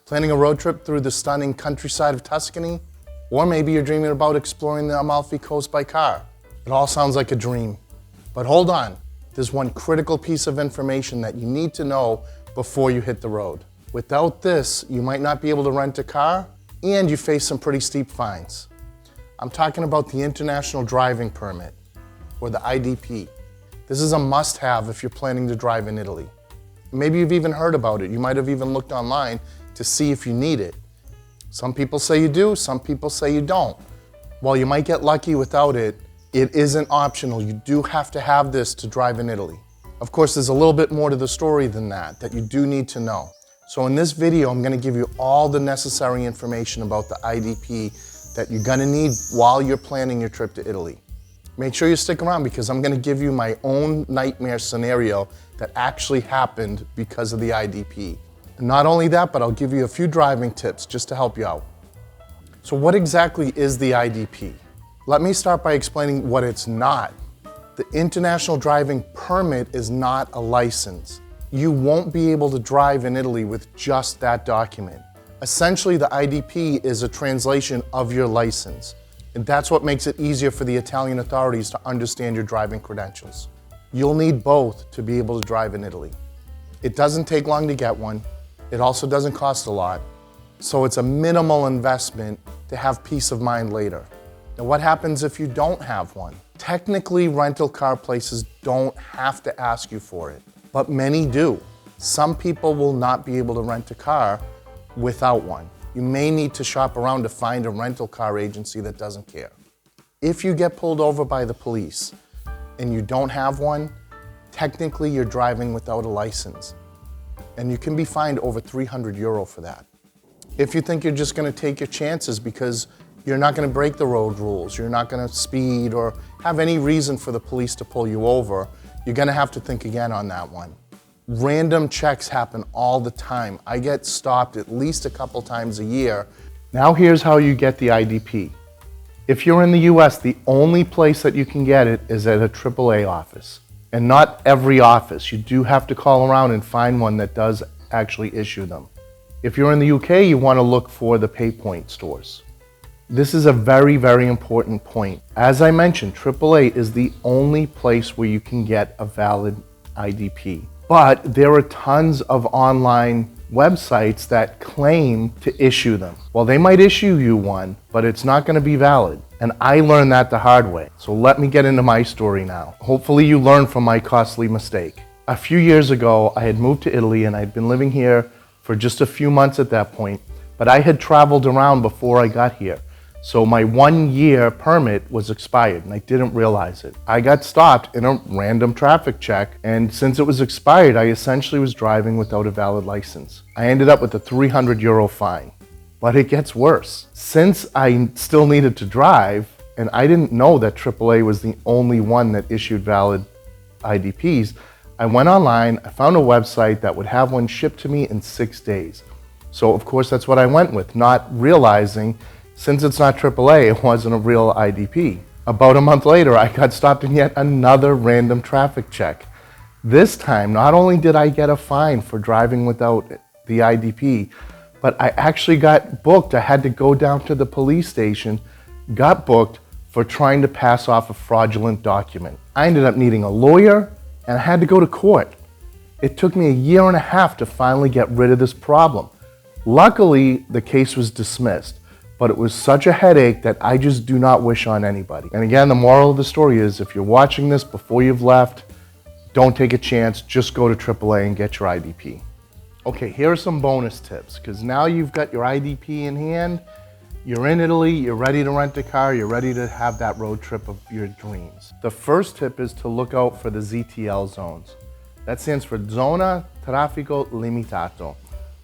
Planning a road trip through the stunning countryside of Tuscany? Or maybe you're dreaming about exploring the Amalfi Coast by car. It all sounds like a dream. But hold on, there's one critical piece of information that you need to know before you hit the road. Without this, you might not be able to rent a car, and you face some pretty steep fines. I'm talking about the International Driving Permit, or the IDP. This is a must-have if you're planning to drive in Italy. Maybe you've even heard about it. You might have even looked online to see if you need it. Some people say you do, some people say you don't. While you might get lucky without it, it isn't optional. You do have to have this to drive in Italy. Of course, there's a little bit more to the story than that you do need to know. So in this video, I'm gonna give you all the necessary information about the IDP that you're gonna need while you're planning your trip to Italy. Make sure you stick around because I'm gonna give you my own nightmare scenario that actually happened because of the IDP. And not only that, but I'll give you a few driving tips just to help you out. So what exactly is the IDP? Let me start by explaining what it's not. The International Driving Permit is not a license. You won't be able to drive in Italy with just that document. Essentially, the IDP is a translation of your license. And that's what makes it easier for the Italian authorities to understand your driving credentials. You'll need both to be able to drive in Italy. It doesn't take long to get one. It also doesn't cost a lot. So it's a minimal investment to have peace of mind later. Now, what happens if you don't have one? Technically, rental car places don't have to ask you for it, but many do. Some people will not be able to rent a car without one. You may need to shop around to find a rental car agency that doesn't care. If you get pulled over by the police and you don't have one, technically you're driving without a license. And you can be fined over €300 for that. If you think you're just gonna take your chances because you're not gonna break the road rules, you're not gonna speed or have any reason for the police to pull you over, you're gonna have to think again on that one. Random checks happen all the time. I get stopped at least a couple times a year. Now here's how you get the IDP. If you're in the US, the only place that you can get it is at a AAA office. And not every office. You do have to call around and find one that does actually issue them. If you're in the UK, you want to look for the PayPoint stores. This is a very, very important point. As I mentioned, AAA is the only place where you can get a valid IDP. But there are tons of online websites that claim to issue them. Well, they might issue you one, but it's not going to be valid. And I learned that the hard way. So let me get into my story now. Hopefully you learn from my costly mistake. A few years ago, I had moved to Italy and I'd been living here for just a few months at that point, but I had traveled around before I got here. So my 1-year permit was expired and I didn't realize it. I got stopped in a random traffic check, and since it was expired, I essentially was driving without a valid license. I ended up with a €300 fine. But it gets worse. Since I still needed to drive, and I didn't know that AAA was the only one that issued valid IDPs, I went online, I found a website that would have one shipped to me in 6 days. So of course that's what I went with, not realizing since it's not AAA, it wasn't a real IDP. About a month later, I got stopped in yet another random traffic check. This time, not only did I get a fine for driving without the IDP, but I actually got booked. I had to go down to the police station, got booked for trying to pass off a fraudulent document. I ended up needing a lawyer and I had to go to court. It took me 1.5 years to finally get rid of this problem. Luckily, the case was dismissed, but it was such a headache that I just do not wish on anybody. And again, the moral of the story is if you're watching this before you've left, don't take a chance, just go to AAA and get your IDP. Okay, here are some bonus tips, because now you've got your IDP in hand, you're in Italy, you're ready to rent a car, you're ready to have that road trip of your dreams. The first tip is to look out for the ZTL zones. That stands for Zona Traffico Limitato.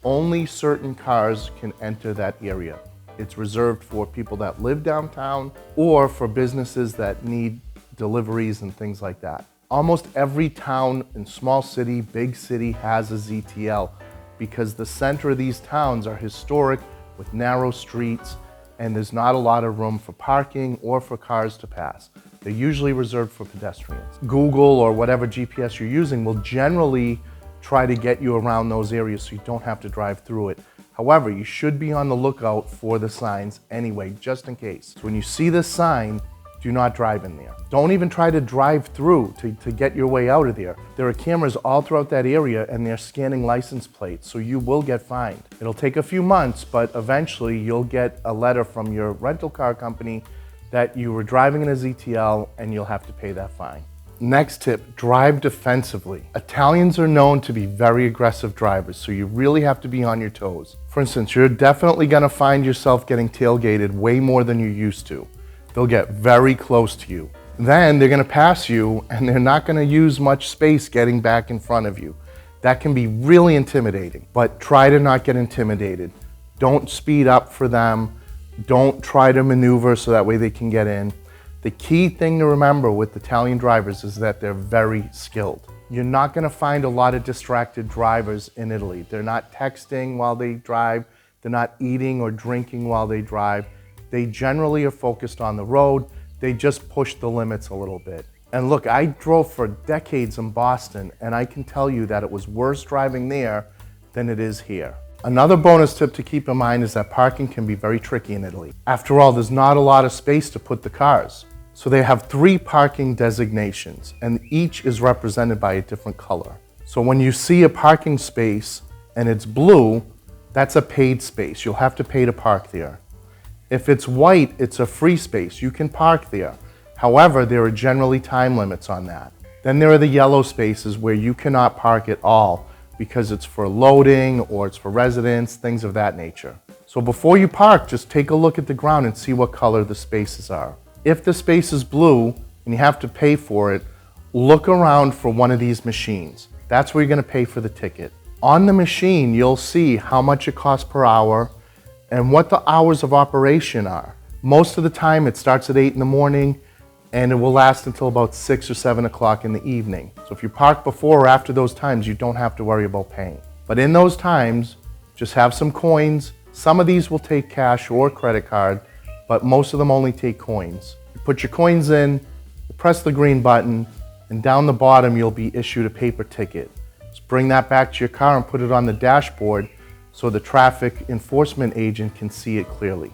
Only certain cars can enter that area. It's reserved for people that live downtown or for businesses that need deliveries and things like that. Almost every town and small city, big city has a ZTL because the center of these towns are historic with narrow streets and there's not a lot of room for parking or for cars to pass. They're usually reserved for pedestrians. Google or whatever GPS you're using will generally try to get you around those areas so you don't have to drive through it. However, you should be on the lookout for the signs anyway, just in case. So when you see this sign, do not drive in there. Don't even try to drive through to get your way out of there. There are cameras all throughout that area and they're scanning license plates, so you will get fined. It'll take a few months, but eventually you'll get a letter from your rental car company that you were driving in a ZTL and you'll have to pay that fine. Next tip, drive defensively. Italians are known to be very aggressive drivers, so you really have to be on your toes. For instance, you're definitely gonna find yourself getting tailgated way more than you used to. They'll get very close to you. Then they're gonna pass you and they're not gonna use much space getting back in front of you. That can be really intimidating, but try to not get intimidated. Don't speed up for them. Don't try to maneuver so that way they can get in. The key thing to remember with Italian drivers is that they're very skilled. You're not gonna find a lot of distracted drivers in Italy. They're not texting while they drive. They're not eating or drinking while they drive. They generally are focused on the road. They just push the limits a little bit. And look, I drove for decades in Boston, and I can tell you that it was worse driving there than it is here. Another bonus tip to keep in mind is that parking can be very tricky in Italy. After all, there's not a lot of space to put the cars. So they have 3 parking designations, and each is represented by a different color. So when you see a parking space and it's blue, that's a paid space. You'll have to pay to park there. If it's white, it's a free space. You can park there. However, there are generally time limits on that. Then there are the yellow spaces where you cannot park at all because it's for loading or it's for residents, things of that nature. So before you park, just take a look at the ground and see what color the spaces are. If the space is blue and you have to pay for it, look around for one of these machines. That's where you're gonna pay for the ticket. On the machine, you'll see how much it costs per hour and what the hours of operation are. Most of the time it starts at 8 in the morning and it will last until about 6 or 7 o'clock in the evening. So if you park before or after those times, you don't have to worry about paying. But in those times, just have some coins. Some of these will take cash or credit card, but most of them only take coins. You put your coins in, you press the green button, and down the bottom you'll be issued a paper ticket. Just bring that back to your car and put it on the dashboard so the traffic enforcement agent can see it clearly.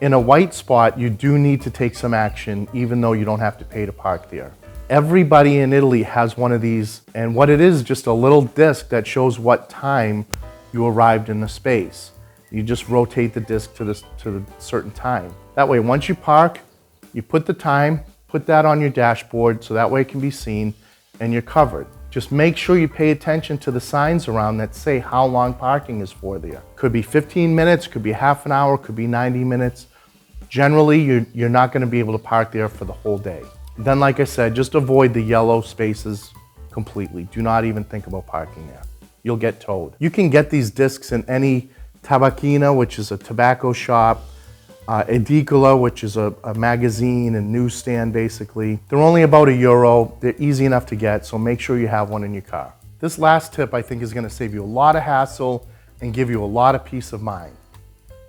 In a white spot, you do need to take some action even though you don't have to pay to park there. Everybody in Italy has one of these, and what it is just a little disc that shows what time you arrived in the space. You just rotate the disc to the certain time. That way, once you park, you put the time, put that on your dashboard so that way it can be seen and you're covered. Just make sure you pay attention to the signs around that say how long parking is for there. Could be 15 minutes, could be half an hour, could be 90 minutes. Generally, you're not gonna be able to park there for the whole day. Then, like I said, just avoid the yellow spaces completely. Do not even think about parking there. You'll get towed. You can get these discs in any tabacchina, which is a tobacco shop, edicola, which is a magazine and newsstand basically. They're only about €1. They're easy enough to get, so make sure you have one in your car. This last tip I think is gonna save you a lot of hassle and give you a lot of peace of mind.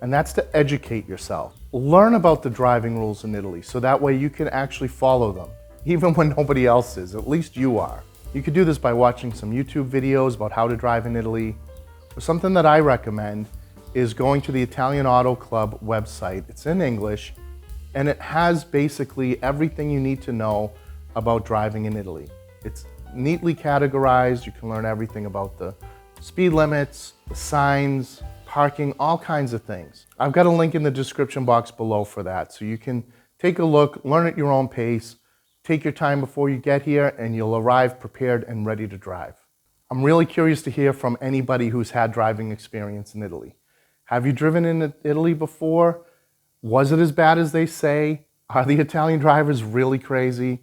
And that's to educate yourself. Learn about the driving rules in Italy so that way you can actually follow them, even when nobody else is, at least you are. You could do this by watching some YouTube videos about how to drive in Italy, or something that I recommend is going to the Italian Auto Club website. It's in English, and it has basically everything you need to know about driving in Italy. It's neatly categorized. You can learn everything about the speed limits, the signs, parking, all kinds of things. I've got a link in the description box below for that, so you can take a look, learn at your own pace, take your time before you get here, and you'll arrive prepared and ready to drive. I'm really curious to hear from anybody who's had driving experience in Italy. Have you driven in Italy before? Was it as bad as they say? Are the Italian drivers really crazy?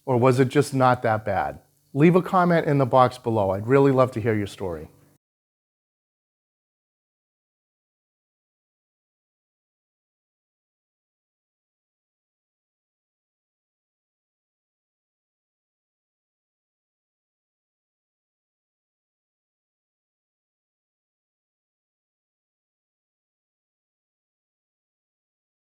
Or was it just not that bad? Leave a comment in the box below. I'd really love to hear your story.